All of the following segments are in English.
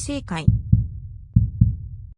正解。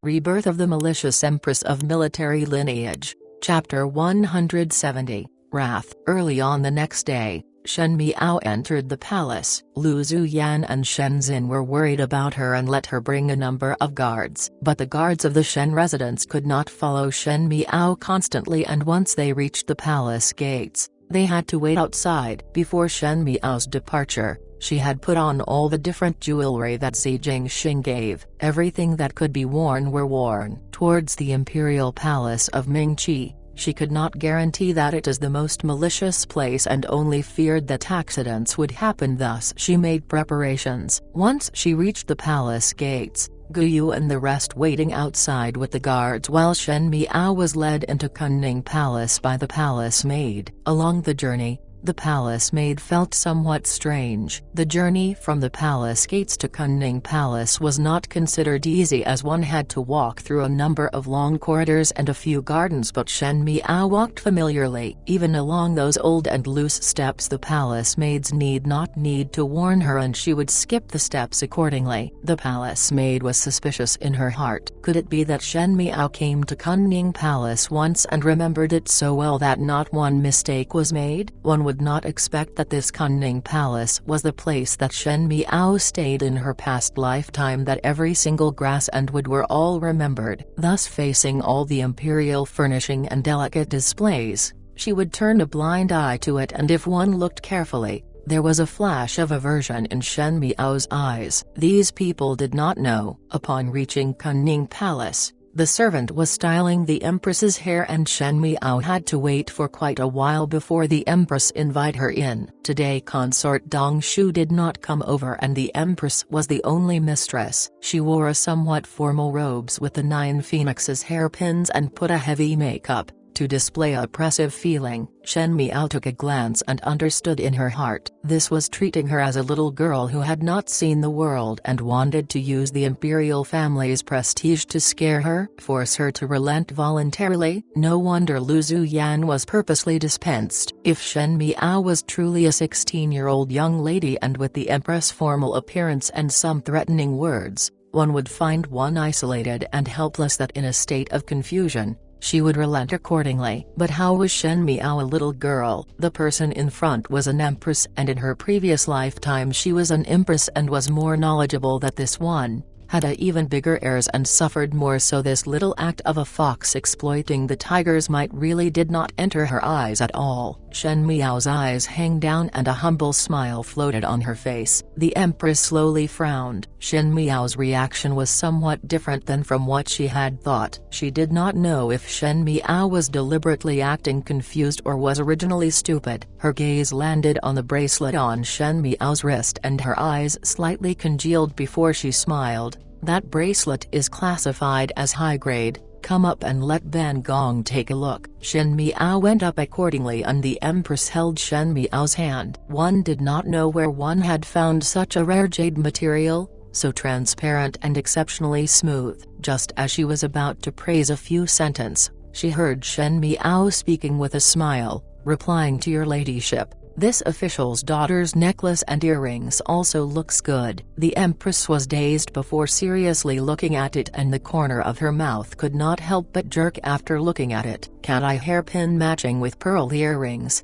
Rebirth of the Malicious Empress of Military Lineage, Chapter 170, Wrath. Early on the next day, Shen Miao entered the palace. Lu Zuyan and Shen Xin were worried about her and let her bring a number of guards. But the guards of the Shen residence could not follow Shen Miao constantly, and once they reached the palace gates, they had to wait outside. Before Shen Miao's departure, she had put on all the different jewelry that Zi Jingxing gave. Everything that could be worn were worn. Towards the imperial palace of Mingqi, she could not guarantee that it is the most malicious place and only feared that accidents would happen, thus she made preparations. Once she reached the palace gates, Guyu and the rest waiting outside with the guards while Shen Miao was led into Kunning Palace by the palace maid. Along the journey, the palace maid felt somewhat strange. The journey from the palace gates to Kunning Palace was not considered easy, as one had to walk through a number of long corridors and a few gardens, but Shen Miao walked familiarly. Even along those old and loose steps the palace maids need not need to warn her, and she would skip the steps accordingly. The palace maid was suspicious in her heart. Could it be that Shen Miao came to Kunning Palace once and remembered it so well that not one mistake was made? One would not expect that this Kunning Palace was the place that Shen Miao stayed in her past lifetime, that every single grass and wood were all remembered. Thus, facing all the imperial furnishing and delicate displays, she would turn a blind eye to it, and if one looked carefully, there was a flash of aversion in Shen Miao's eyes. These people did not know. Upon reaching Kunning Palace, the servant was styling the Empress's hair, and Shen Miao had to wait for quite a while before the Empress invited her in. Today consort Dong Shu did not come over, and the Empress was the only mistress. She wore a somewhat formal robes with the 9 phoenixes hairpins and put a heavy makeup to display oppressive feeling. Shen Miao took a glance and understood in her heart this was treating her as a little girl who had not seen the world and wanted to use the imperial family's prestige to scare her, force her to relent voluntarily. No wonder Lu Zuyan was purposely dispensed. If Shen Miao was truly a 16-year-old young lady and with the Empress' formal appearance and some threatening words, one would find one isolated and helpless, that in a state of confusion, she would relent accordingly. But how was Shen Miao a little girl? The person in front was an empress, and in her previous lifetime she was an empress and was more knowledgeable than this one, had a even bigger heirs and suffered more, so this little act of a fox exploiting the tigers might really did not enter her eyes at all. Shen Miao's eyes hung down and a humble smile floated on her face. The Empress slowly frowned. Shen Miao's reaction was somewhat different than from what she had thought. She did not know if Shen Miao was deliberately acting confused or was originally stupid. Her gaze landed on the bracelet on Shen Miao's wrist, and her eyes slightly congealed before she smiled. That bracelet is classified as high grade. Come up and let Ban Gong take a look. Shen Miao went up accordingly, and the Empress held Shen Miao's hand. One did not know where one had found such a rare jade material, so transparent and exceptionally smooth. Just as she was about to praise a few sentences, she heard Shen Miao speaking with a smile, replying to your ladyship. This official's daughter's necklace and earrings also looks good. The Empress was dazed before seriously looking at it, and the corner of her mouth could not help but jerk after looking at it. Cat eye hairpin matching with pearl earrings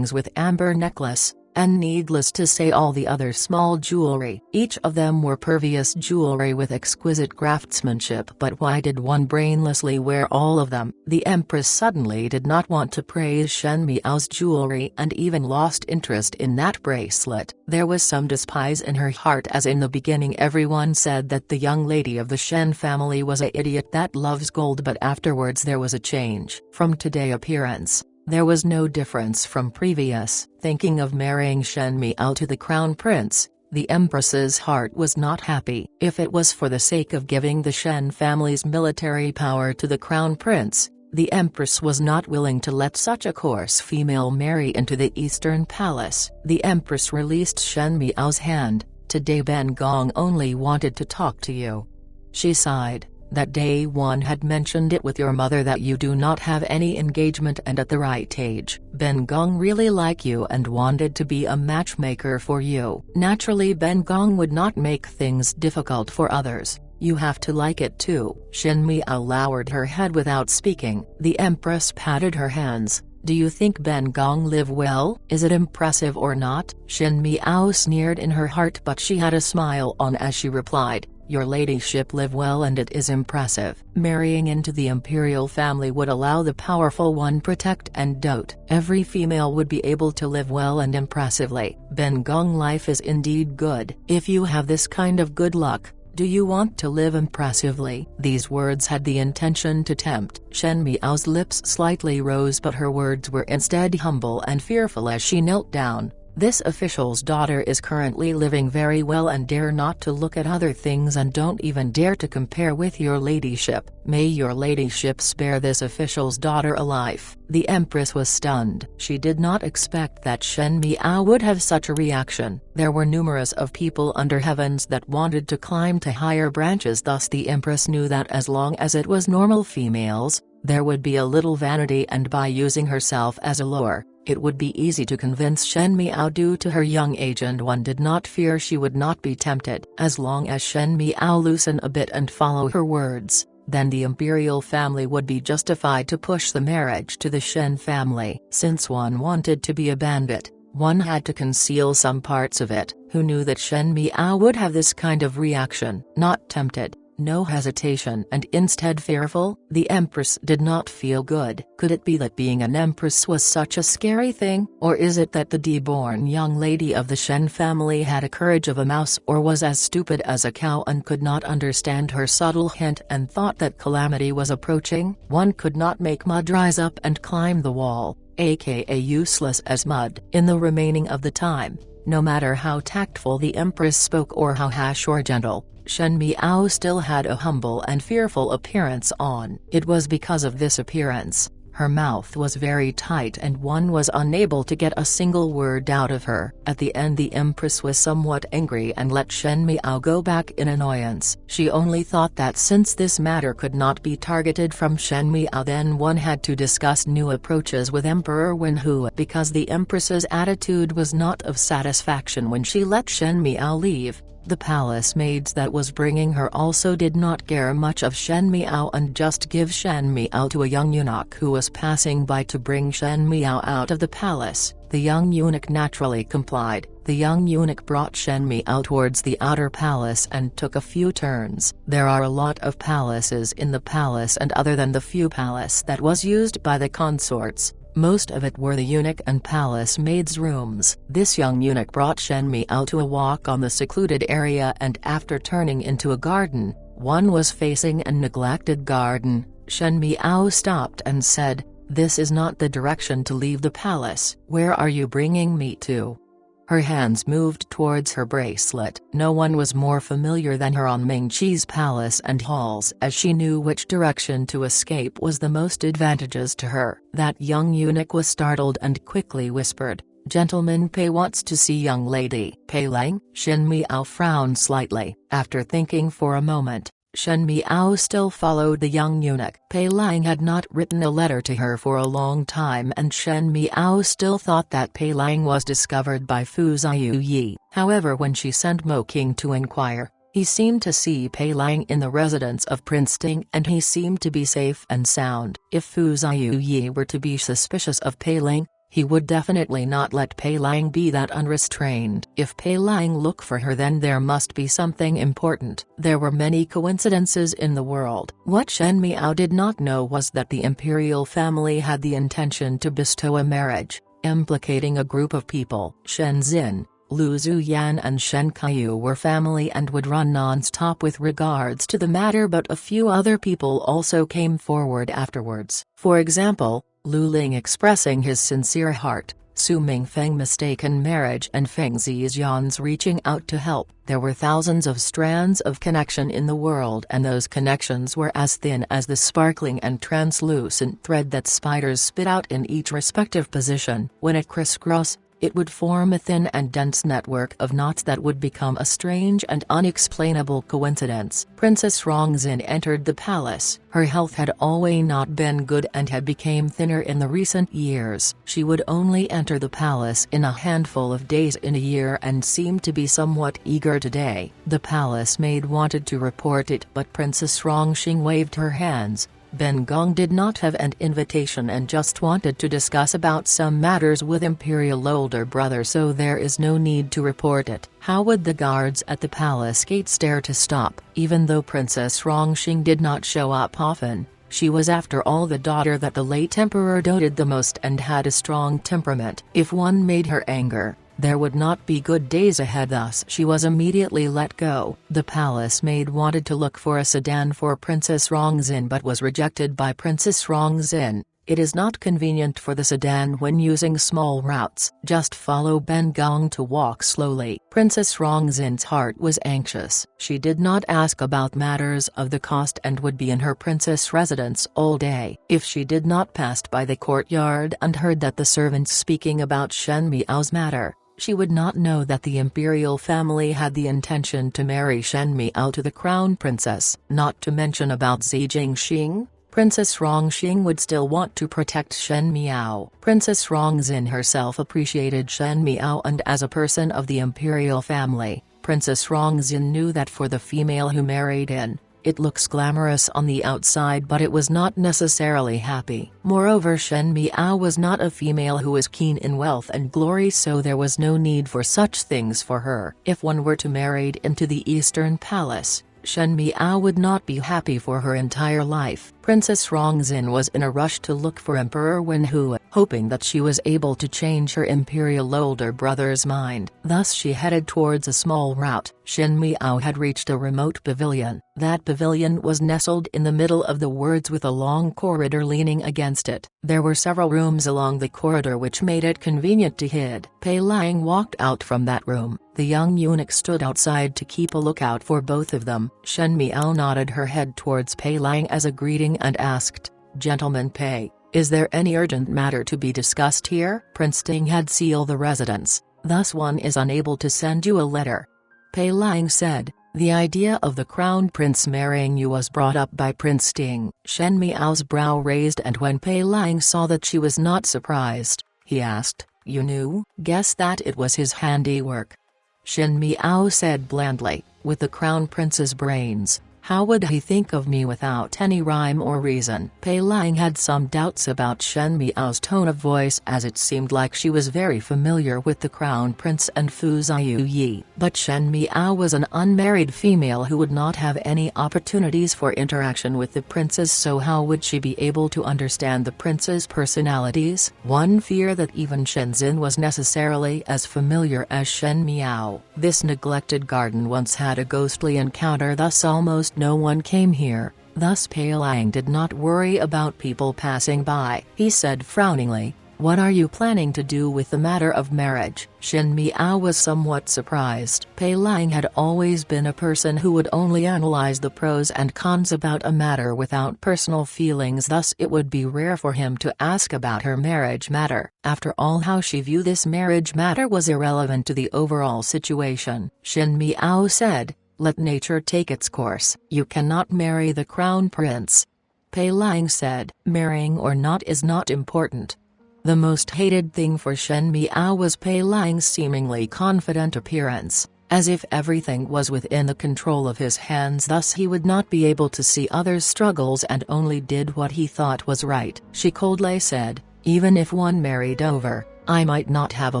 with amber necklace, and needless to say all the other small jewelry. Each of them were pervious jewelry with exquisite craftsmanship, but why did one brainlessly wear all of them? The Empress suddenly did not want to praise Shen Miao's jewelry and even lost interest in that bracelet. There was some despise in her heart, as in the beginning everyone said that the young lady of the Shen family was a idiot that loves gold, but afterwards there was a change. From today's appearance, there was no difference from previous. Thinking of marrying Shen Miao to the crown prince, the Empress's heart was not happy. If it was for the sake of giving the Shen family's military power to the crown prince, the Empress was not willing to let such a coarse female marry into the Eastern Palace. The Empress released Shen Miao's hand. Today Ban Gong only wanted to talk to you. She sighed. That day one had mentioned it with your mother that you do not have any engagement and at the right age. Ben Gong really like you and wanted to be a matchmaker for you. Naturally Ben Gong would not make things difficult for others. You have to like it too. Shen Miao lowered her head without speaking. The Empress patted her hands. Do you think Ben Gong live well? Is it impressive or not? Shen Miao sneered in her heart, but she had a smile on as she replied, your ladyship live well and it is impressive. Marrying into the imperial family would allow the powerful one protect and dote. Every female would be able to live well and impressively. Ben Gong life is indeed good. If you have this kind of good luck, do you want to live impressively? These words had the intention to tempt. Shen Miao's lips slightly rose, but her words were instead humble and fearful as she knelt down. This official's daughter is currently living very well and dare not to look at other things and don't even dare to compare with your ladyship. May your ladyship spare this official's daughter a life. The Empress was stunned. She did not expect that Shen Miao would have such a reaction. There were numerous of people under heavens that wanted to climb to higher branches, thus the Empress knew that as long as it was normal females, there would be a little vanity, and by using herself as a lure, it would be easy to convince Shen Miao due to her young age, and one did not fear she would not be tempted. As long as Shen Miao loosen a bit and follow her words, then the imperial family would be justified to push the marriage to the Shen family. Since one wanted to be a bandit, one had to conceal some parts of it. Who knew that Shen Miao would have this kind of reaction? Not tempted, no hesitation, and instead fearful? The Empress did not feel good. Could it be that being an Empress was such a scary thing? Or is it that the deborn young lady of the Shen family had a courage of a mouse, or was as stupid as a cow and could not understand her subtle hint and thought that calamity was approaching? One could not make mud rise up and climb the wall, aka useless as mud. In the remaining of the time, no matter how tactful the Empress spoke or how harsh or gentle, Shen Miao still had a humble and fearful appearance on. It was because of this appearance, her mouth was very tight and one was unable to get a single word out of her. At the end the Empress was somewhat angry and let Shen Miao go back in annoyance. She only thought that since this matter could not be targeted from Shen Miao, then one had to discuss new approaches with Emperor Wenhu, because the Empress's attitude was not of satisfaction when she let Shen Miao leave. The palace maids that was bringing her also did not care much of Shen Miao and just give Shen Miao to a young eunuch who was passing by to bring Shen Miao out of the palace. The young eunuch naturally complied. The young eunuch brought Shen Miao towards the outer palace and took a few turns. There are a lot of palaces in the palace, and other than the few palace that was used by the consorts, most of it were the eunuch and palace maids' rooms. This young eunuch brought Shen Miao to a walk on the secluded area, and after turning into a garden, one was facing a neglected garden, Shen Miao stopped and said, "This is not the direction to leave the palace. Where are you bringing me to?" Her hands moved towards her bracelet. No one was more familiar than her on Mingqi's palace and halls, as she knew which direction to escape was the most advantageous to her. That young eunuch was startled and quickly whispered, "Gentleman Pei wants to see young lady." "Pei Lang?" Shen Miao frowned slightly. After thinking for a moment, Shen Miao still followed the young eunuch. Pei Lang had not written a letter to her for a long time, and Shen Miao still thought that Pei Lang was discovered by Fu Ziyu. However, when she sent Mo King to inquire, he seemed to see Pei Lang in the residence of Prince Ting, and he seemed to be safe and sound. If Fu Ziyu were to be suspicious of Pei Lang, he would definitely not let Pei Lang be that unrestrained. If Pei Lang looked for her, then there must be something important. There were many coincidences in the world. What Shen Miao did not know was that the imperial family had the intention to bestow a marriage, implicating a group of people. Shen Xin, Lu Zuyan and Shen Kaiyu were family and would run non-stop with regards to the matter, but a few other people also came forward afterwards. For example, Lu Ling expressing his sincere heart, Su Mingfeng mistaken marriage, and Feng Zizyan's reaching out to help. There were thousands of strands of connection in the world, and those connections were as thin as the sparkling and translucent thread that spiders spit out in each respective position. When it crisscrossed, It would form a thin and dense network of knots that would become a strange and unexplainable coincidence. Princess Rongzin entered the palace. Her health had always not been good and had become thinner in the recent years. She would only enter the palace in a handful of days in a year and seemed to be somewhat eager today. The palace maid wanted to report it, but Princess Rongxing waved her hands. Ben Gong did not have an invitation and just wanted to discuss about some matters with Imperial older brother, so there is no need to report it. How would the guards at the palace gates dare to stop? Even though Princess Rongxing did not show up often, she was after all the daughter that the late emperor doted the most and had a strong temperament. If one made her anger, there would not be good days ahead, thus she was immediately let go. The palace maid wanted to look for a sedan for Princess Rongzin but was rejected by Princess Rongzin. It is not convenient for the sedan when using small routes. Just follow Ben Gong to walk slowly. Princess Rongzin's heart was anxious. She did not ask about matters of the cost and would be in her princess residence all day. If she did not pass by the courtyard and heard that the servants speaking about Shen Miao's matter, she would not know that the imperial family had the intention to marry Shen Miao to the crown princess. Not to mention about Xi Jingxing, Princess Rongxing would still want to protect Shen Miao. Princess Rongzin herself appreciated Shen Miao, and as a person of the imperial family, Princess Rongzin knew that for the female who married in, it looks glamorous on the outside but it was not necessarily happy. Moreover, Shen Miao was not a female who was keen in wealth and glory, so there was no need for such things for her. If one were to marry into the Eastern Palace, Shen Miao would not be happy for her entire life. Princess Rongzin was in a rush to look for Emperor Wenhu, hoping that she was able to change her imperial older brother's mind. Thus she headed towards a small route. Shen Miao had reached a remote pavilion. That pavilion was nestled in the middle of the woods with a long corridor leaning against it. There were several rooms along the corridor which made it convenient to hide. Pei Lang walked out from that room. The young eunuch stood outside to keep a lookout for both of them. Shen Miao nodded her head towards Pei Lang as a greeting and asked, "Gentleman Pei, is there any urgent matter to be discussed here?" Prince Ting had sealed the residence, thus one is unable to send you a letter. Pei Lang said, "The idea of the crown prince marrying you was brought up by Prince Ting." Shen Miao's brow raised, and when Pei Lang saw that she was not surprised, he asked, "You knew?" "Guess that it was his handiwork," Shen Miao said blandly. "With the crown prince's brains, how would he think of me without any rhyme or reason?" Pei Lang had some doubts about Shen Miao's tone of voice, as it seemed like she was very familiar with the crown prince and Fu Ziyu. But Shen Miao was an unmarried female who would not have any opportunities for interaction with the princes, so how would she be able to understand the prince's personalities? One feared that even Shenzhen was necessarily as familiar as Shen Miao. This neglected garden once had a ghostly encounter, thus almost no one came here. Thus Pei Lang did not worry about people passing by. He said frowningly, "What are you planning to do with the matter of marriage?" Shen Miao was somewhat surprised. Pei Lang had always been a person who would only analyze the pros and cons about a matter without personal feelings, thus it would be rare for him to ask about her marriage matter. After all, how she viewed this marriage matter was irrelevant to the overall situation. Shen Miao said, "Let nature take its course. You cannot marry the crown prince." Pei Lang said, "Marrying or not is not important." The most hated thing for Shen Miao was Pei Lang's seemingly confident appearance, as if everything was within the control of his hands, thus he would not be able to see others' struggles and only did what he thought was right. She coldly said, "Even if one married over, I might not have a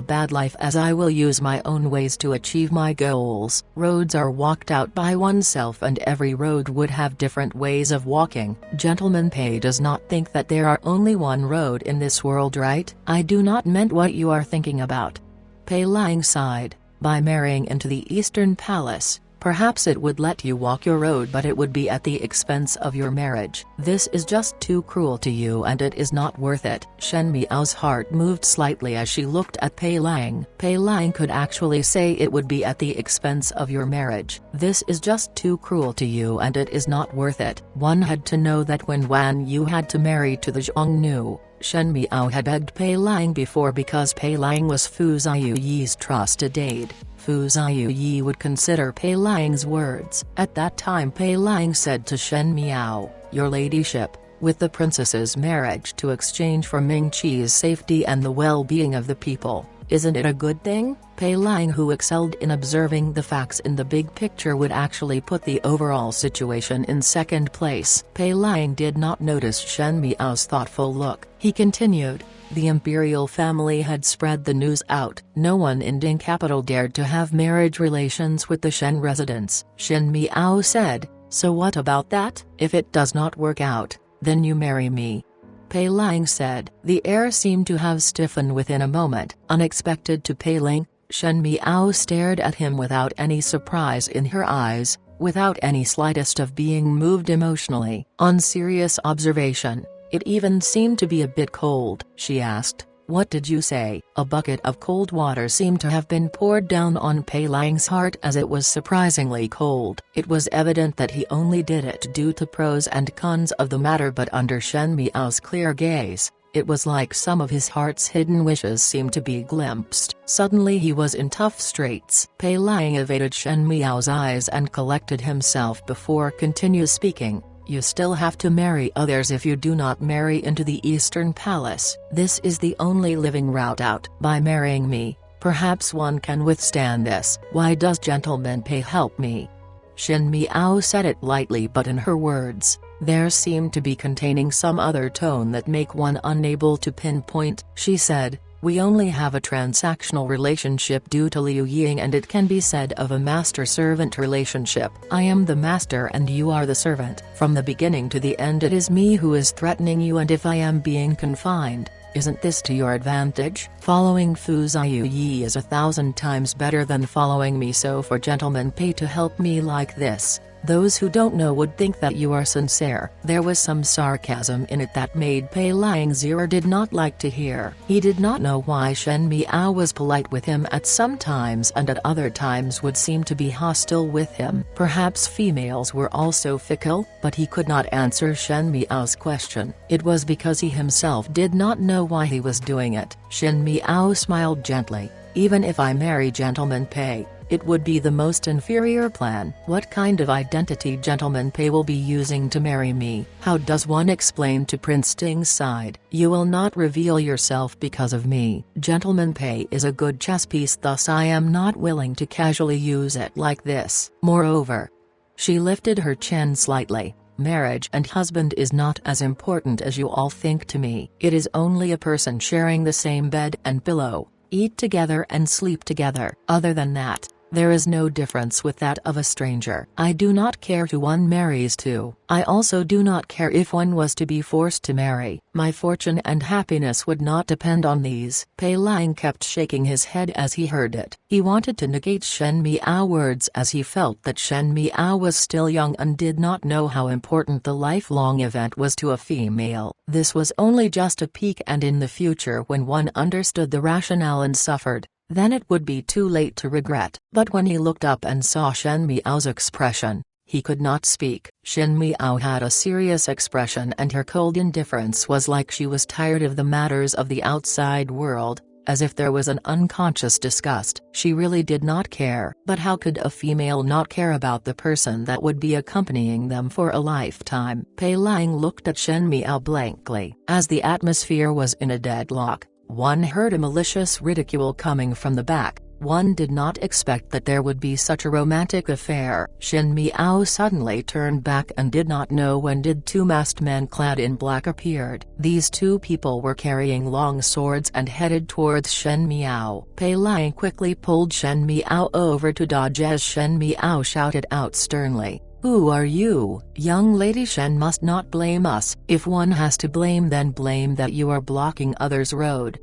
bad life, as I will use my own ways to achieve my goals." Roads are walked out by oneself, and every road would have different ways of walking. Gentleman Pei does not think that there are only one road in this world, right? "I do not meant what you are thinking about." Pei Lang sighed. By marrying into the Eastern Palace, Perhaps it would let you walk your road, but it would be at the expense of your marriage. This is just too cruel to you and it is not worth it. Shen Miao's heart moved slightly as she looked at Pei Lang. Pei Lang could actually say it would be at the expense of your marriage. This is just too cruel to you and it is not worth it. One had to know that when Wan Yu had to marry to the Xiongnu, Shen Miao had begged Pei Lang before because Pei Lang was Fu Ziuyi's trusted aide. Fu Ziuyi would consider Pei Lang's words. At that time Pei Lang said to Shen Miao, "Your ladyship, with the princess's marriage to exchange for Ming Qi's safety and the well-being of the people, isn't it a good thing?" Pei Lang, who excelled in observing the facts in the big picture, would actually put the overall situation in second place. Pei Lang did not notice Shen Miao's thoughtful look. He continued, "The imperial family had spread the news out. No one in Ding capital dared to have marriage relations with the Shen residents." Shen Miao said, "So what about that? If it does not work out, then you marry me." Pei Lang said. The air seemed to have stiffened within a moment. Unexpected to Pei Lang, Shen Miao stared at him without any surprise in her eyes, without any slightest of being moved emotionally. On serious observation, it even seemed to be a bit cold. She asked, "What did you say?" A bucket of cold water seemed to have been poured down on Pei Lang's heart as it was surprisingly cold. It was evident that he only did it due to pros and cons of the matter, but under Shen Miao's clear gaze, it was like some of his heart's hidden wishes seemed to be glimpsed. Suddenly he was in tough straits. Pei Lang evaded Shen Miao's eyes and collected himself before continue speaking. "You still have to marry others if you do not marry into the Eastern Palace. This is the only living route out. By marrying me, perhaps one can withstand this. Why does gentleman Pei help me?" Shen Miao said it lightly, but in her words, there seemed to be containing some other tone that make one unable to pinpoint. She said, "We only have a transactional relationship due to Liu Ying, and it can be said of a master-servant relationship. I am the master and you are the servant. From the beginning to the end it is me who is threatening you, and if I am being confined, isn't this to your advantage? Following Fu Ziuyi is 1,000 times better than following me, so for gentleman Pei to help me like this, those who don't know would think that you are sincere." There was some sarcasm in it that made Pei Lang's ear did not like to hear. He did not know why Shen Miao was polite with him at some times and at other times would seem to be hostile with him. Perhaps females were also fickle, but he could not answer Shen Miao's question. It was because he himself did not know why he was doing it. Shen Miao smiled gently. "Even if I marry gentleman Pei, it would be the most inferior plan. What kind of identity gentleman Pei will be using to marry me? How does one explain to Prince Ding's side? You will not reveal yourself because of me. Gentleman Pei is a good chess piece, thus I am not willing to casually use it like this. Moreover," she lifted her chin slightly, "marriage and husband is not as important as you all think to me. It is only a person sharing the same bed and pillow, eat together and sleep together. Other than that, there is no difference with that of a stranger. I do not care who one marries to. I also do not care if one was to be forced to marry. My fortune and happiness would not depend on these." Pei Lang kept shaking his head as he heard it. He wanted to negate Shen Miao's words as he felt that Shen Miao was still young and did not know how important the lifelong event was to a female. This was only just a peek, and in the future when one understood the rationale and suffered, then it would be too late to regret. But when he looked up and saw Shen Miao's expression, he could not speak. Shen Miao had a serious expression and her cold indifference was like she was tired of the matters of the outside world, as if there was an unconscious disgust. She really did not care. But how could a female not care about the person that would be accompanying them for a lifetime? Pei Lang looked at Shen Miao blankly. As the atmosphere was in a deadlock, one heard a malicious ridicule coming from the back. One did not expect that there would be such a romantic affair. Shen Miao suddenly turned back and did not know when did two masked men clad in black appeared. These two people were carrying long swords and headed towards Shen Miao. Pei Lang quickly pulled Shen Miao over to dodge as Shen Miao shouted out sternly, "Who are you? Young lady, Shen must not blame us. If one has to blame, then blame that you are blocking others' road."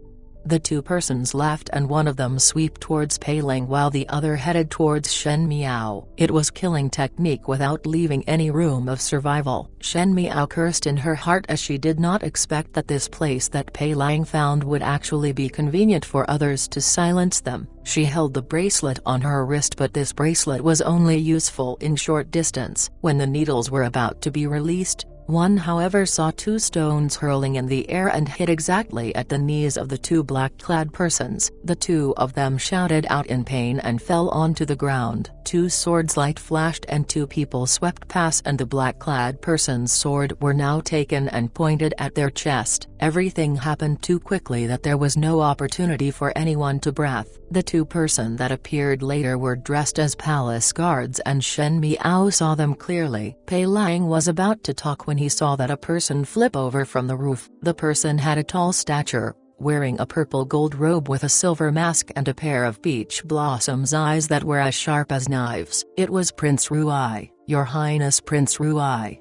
The two persons left and one of them swept towards Pei Lang while the other headed towards Shen Miao. It was killing technique without leaving any room of survival. Shen Miao cursed in her heart as she did not expect that this place that Pei Lang found would actually be convenient for others to silence them. She held the bracelet on her wrist, but this bracelet was only useful in short distance. When the needles were about to be released, one however saw two stones hurling in the air and hit exactly at the knees of the two black-clad persons. The two of them shouted out in pain and fell onto the ground. Two swords light flashed and two people swept past, and the black-clad person's sword were now taken and pointed at their chest. Everything happened too quickly that there was no opportunity for anyone to breath. The two persons that appeared later were dressed as palace guards and Shen Miao saw them clearly. Pei Lang was about to talk when he saw that a person flip over from the roof. The person had a tall stature, wearing a purple gold robe with a silver mask and a pair of peach blossoms eyes that were as sharp as knives. It was Prince Ruai. "Your Highness Prince Ruai,"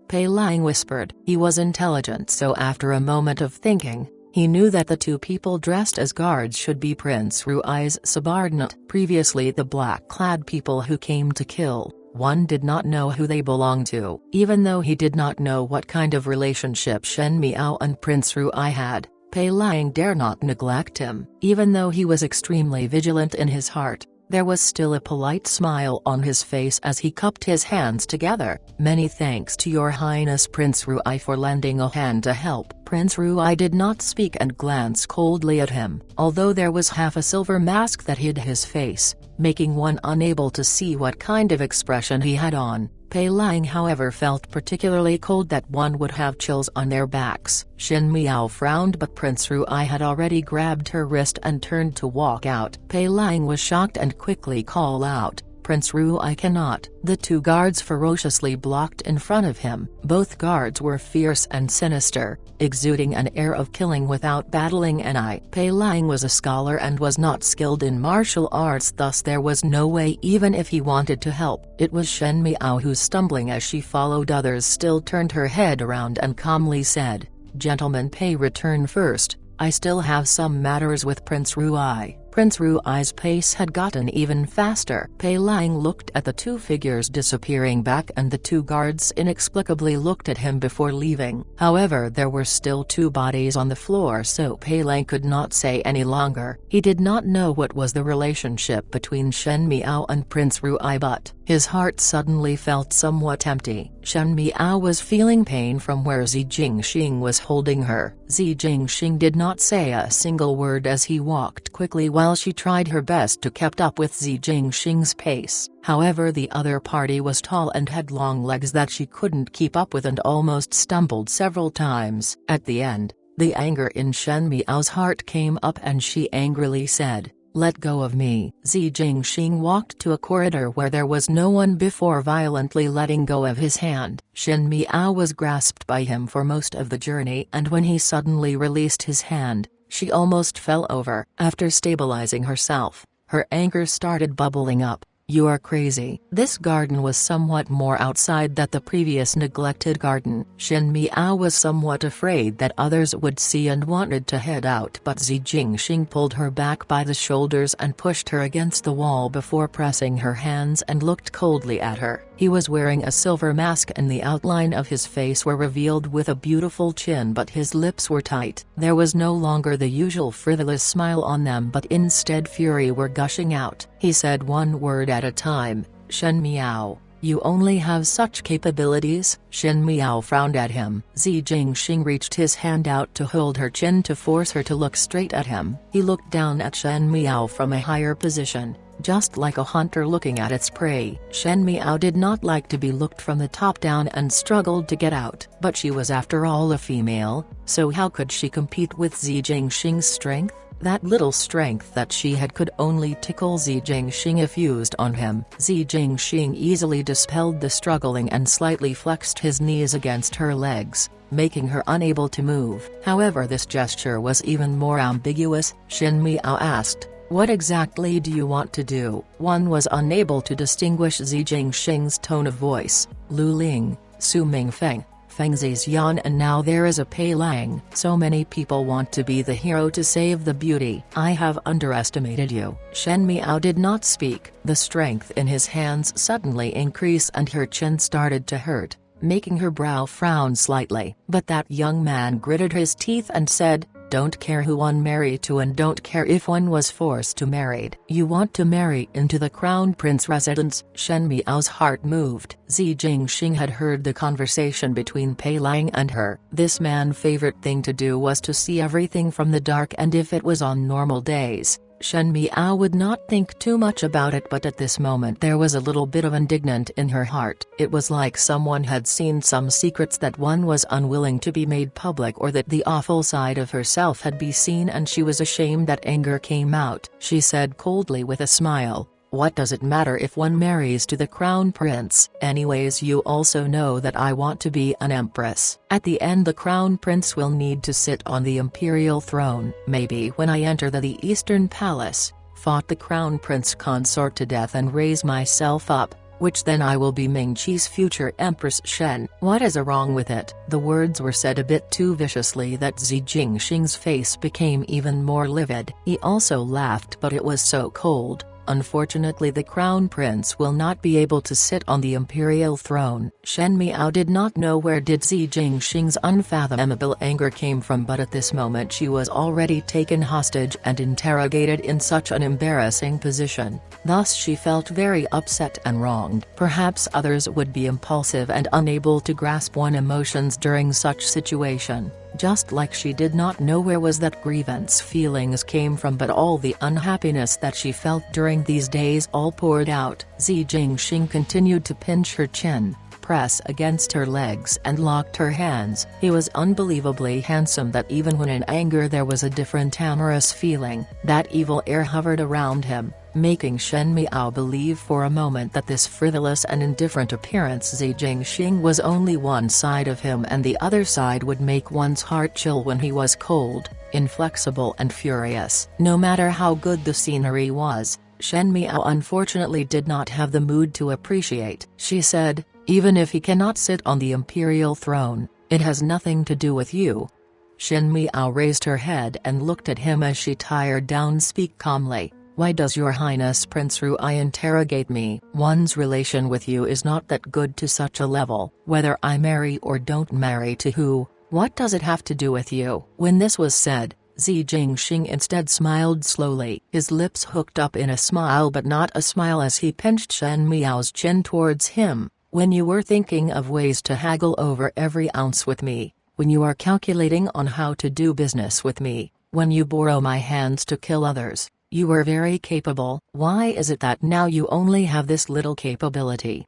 Pei Lang whispered. He was intelligent, so after a moment of thinking, he knew that the two people dressed as guards should be Prince Ruai's subordinate. Previously the black-clad people who came to kill, one did not know who they belonged to. Even though he did not know what kind of relationship Shen Miao and Prince Ruai had, Pei Lang dare not neglect him. Even though he was extremely vigilant in his heart, there was still a polite smile on his face as he cupped his hands together. "Many thanks to Your Highness Prince Ruai for lending a hand to help." Prince Ruai did not speak and glanced coldly at him. Although there was half a silver mask that hid his face, making one unable to see what kind of expression he had on, Pei Lang however felt particularly cold that one would have chills on their backs. Shen Miao frowned, but Prince Ruai had already grabbed her wrist and turned to walk out. Pei Lang was shocked and quickly called out, "Prince Ruai cannot." The two guards ferociously blocked in front of him. Both guards were fierce and sinister, exuding an air of killing without battling an eye. Pei Lang was a scholar and was not skilled in martial arts, thus there was no way even if he wanted to help. It was Shen Miao who, stumbling as she followed others, still turned her head around and calmly said, "Gentlemen, Pei, return first. I still have some matters with Prince Ruai." Prince Ruai's pace had gotten even faster. Pei Lang looked at the two figures disappearing back, and the two guards inexplicably looked at him before leaving. However, there were still two bodies on the floor, so Pei Lang could not say any longer. He did not know what was the relationship between Shen Miao and Prince Ruai, but his heart suddenly felt somewhat empty. Shen Miao was feeling pain from where Zi Jingxing was holding her. Zi Jingxing did not say a single word as he walked quickly while she tried her best to keep up with Zi Jingxing's pace. However, the other party was tall and had long legs that she couldn't keep up with and almost stumbled several times. At the end, the anger in Shen Miao's heart came up and she angrily said, "Let go of me." Zi Jingxing walked to a corridor where there was no one before violently letting go of his hand. Shen Miao was grasped by him for most of the journey, and when he suddenly released his hand, she almost fell over. After stabilizing herself, her anger started bubbling up. "You are crazy." This garden was somewhat more outside than the previous neglected garden. Shen Miao was somewhat afraid that others would see and wanted to head out, but Zi Jingxing pulled her back by the shoulders and pushed her against the wall before pressing her hands and looked coldly at her. He was wearing a silver mask and the outline of his face were revealed with a beautiful chin, but his lips were tight. There was no longer the usual frivolous smile on them, but instead fury were gushing out. He said one word at a time, "Shen Miao, you only have such capabilities?" Shen Miao frowned at him. Zi Jingxing reached his hand out to hold her chin to force her to look straight at him. He looked down at Shen Miao from a higher position, just like a hunter looking at its prey. Shen Miao did not like to be looked from the top down and struggled to get out. But she was after all a female, so how could she compete with Zi Jingxing's strength? That little strength that she had could only tickle Zi Jingxing if used on him. Zi Jingxing easily dispelled the struggling and slightly flexed his knees against her legs, making her unable to move. However, this gesture was even more ambiguous. Shen Miao asked, "What exactly do you want to do?" One was unable to distinguish Zi Jingxing's tone of voice. "Lu Ling, Su Mingfeng, Feng Zixian, and now there is a Pei Lang. So many people want to be the hero to save the beauty. I have underestimated you." Shen Miao did not speak. The strength in his hands suddenly increased and her chin started to hurt, making her brow frown slightly. But that young man gritted his teeth and said, "Don't care who one married to and don't care if one was forced to married. You want to marry into the crown prince residence?" Shen Miao's heart moved. Zi Jingxing had heard the conversation between Pei Lang and her. This man's favorite thing to do was to see everything from the dark, and if it was on normal days, Shen Miao would not think too much about it, but at this moment there was a little bit of indignant in her heart. It was like someone had seen some secrets that one was unwilling to be made public, or that the awful side of herself had been seen, and she was ashamed that anger came out. She said coldly with a smile, "What does it matter if one marries to the crown prince? Anyways, you also know that I want to be an empress. At the end the crown prince will need to sit on the imperial throne. Maybe when I enter the Eastern Palace, fought the crown prince consort to death and raise myself up, which then I will be Mingqi's future Empress Shen." "What is wrong with it?" The words were said a bit too viciously that Zi Jingxing's face became even more livid. He also laughed, but it was so cold. "Unfortunately, the crown prince will not be able to sit on the imperial throne." Shen Miao did not know where did Zi Jingxing's unfathomable anger came from, but at this moment she was already taken hostage and interrogated in such an embarrassing position. Thus she felt very upset and wronged. Perhaps others would be impulsive and unable to grasp one's emotions during such situation. Just like she did not know where was that grievance feelings came from, but all the unhappiness that she felt during these days all poured out. Zi Jingxing continued to pinch her chin, press against her legs and locked her hands. He was unbelievably handsome, that even when in anger there was a different amorous feeling. That evil air hovered around him, making Shen Miao believe for a moment that this frivolous and indifferent appearance Zi Jingxing was only one side of him, and the other side would make one's heart chill when he was cold, inflexible and furious. No matter how good the scenery was, Shen Miao unfortunately did not have the mood to appreciate. She said, "Even if he cannot sit on the imperial throne, it has nothing to do with you." Shen Miao raised her head and looked at him as she tired down. "Speak calmly. Why does your highness Prince Ruai interrogate me? One's relation with you is not that good to such a level. Whether I marry or don't marry to who, what does it have to do with you?" When this was said, Zi Jingxing instead smiled slowly. His lips hooked up in a smile, but not a smile, as he pinched Shen Miao's chin towards him. "When you were thinking of ways to haggle over every ounce with me, when you are calculating on how to do business with me, when you borrow my hands to kill others, you were very capable. Why is it that now you only have this little capability?"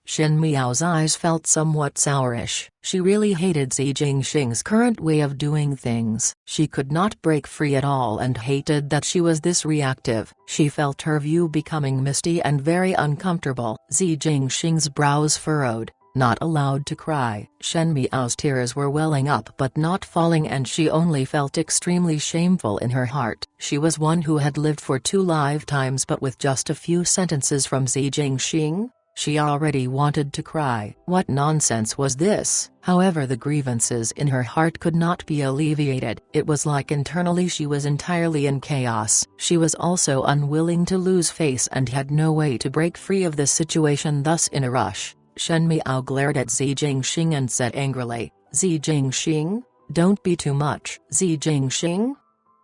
Shen Miao's eyes felt somewhat sourish. She really hated Zi Jingxing's current way of doing things. She could not break free at all and hated that she was this reactive. She felt her view becoming misty and very uncomfortable. Zi Jingxing's brows furrowed. Not allowed to cry. Shen Miao's tears were welling up but not falling, and she only felt extremely shameful in her heart. She was one who had lived for 2 lifetimes, but with just a few sentences from Zi Jingxing, she already wanted to cry. What nonsense was this? However, the grievances in her heart could not be alleviated. It was like internally she was entirely in chaos. She was also unwilling to lose face and had no way to break free of the situation. Thus, in a rush, Shen Miao glared at Zi Jingxing and said angrily, "Zi Jingxing, don't be too much." "Zi Jingxing?"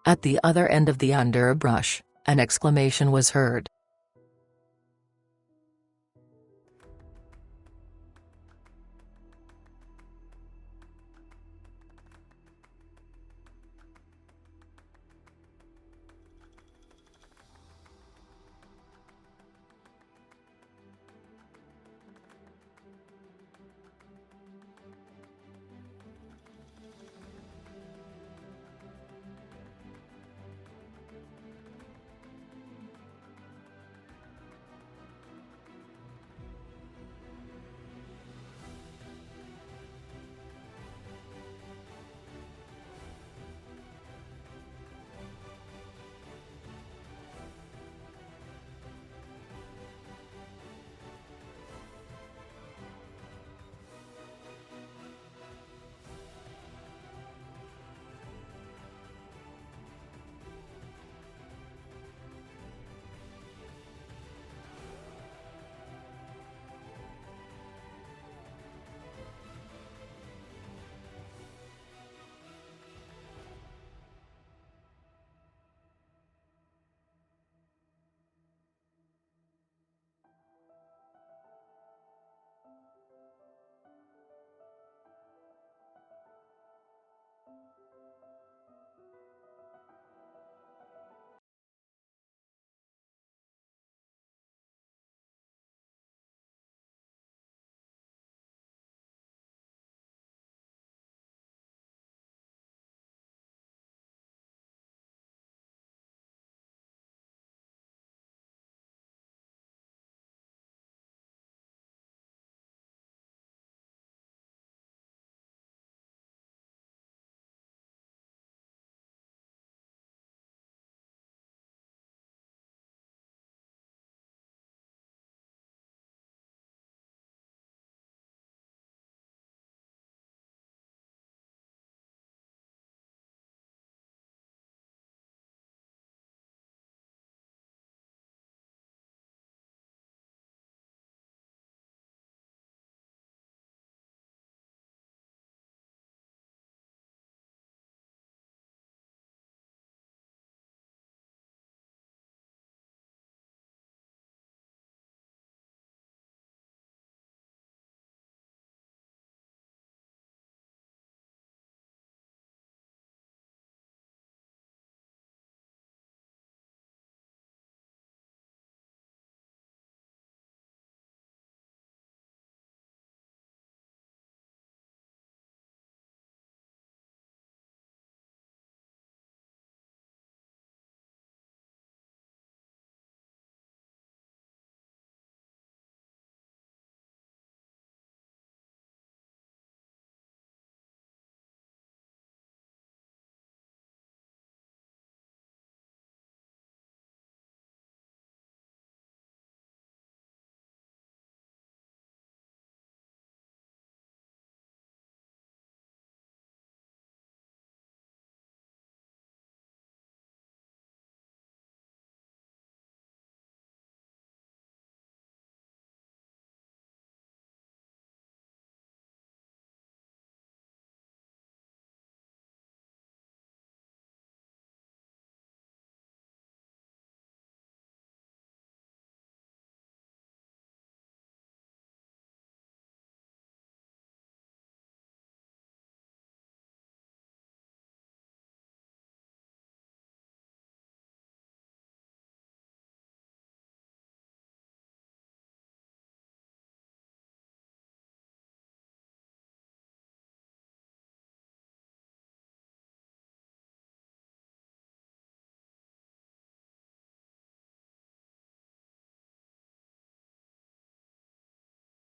At the other end of the underbrush, an exclamation was heard.